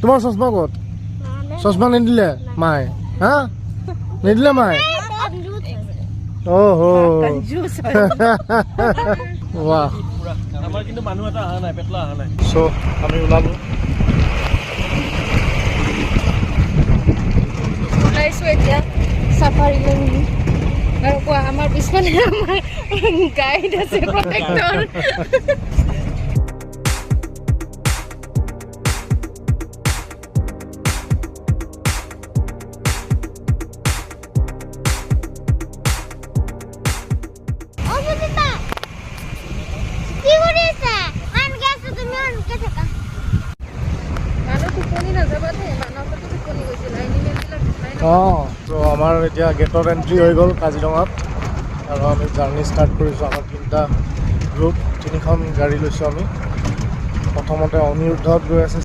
তোমাৰ চশমা ক'ত? চশমা নিদিলে মায়ে? হা নিদিলে মায়ে? অ'হ ৱাহ। আমাৰ কিন্তু মানুহ এটা অহা নাই, পেটলা অহা নাই। চ' আমি ওলালোঁ। ওলাইছোঁ এতিয়া চাফাৰীলৈ বুলি। আৰু কোৱা আমাৰ পিছফালে আমাৰ গাইড আছে, প্ৰটেক্টৰ। তো আমাৰ এতিয়া গেটত এণ্ট্ৰি হৈ গ'ল কাজিৰঙাত আৰু আমি জাৰ্ণি ষ্টাৰ্ট কৰিছোঁ। আমাৰ 3টা গ্ৰুপ, 3খন গাড়ী লৈছোঁ আমি। প্ৰথমতে অনিৰুদ্ধত গৈ আছে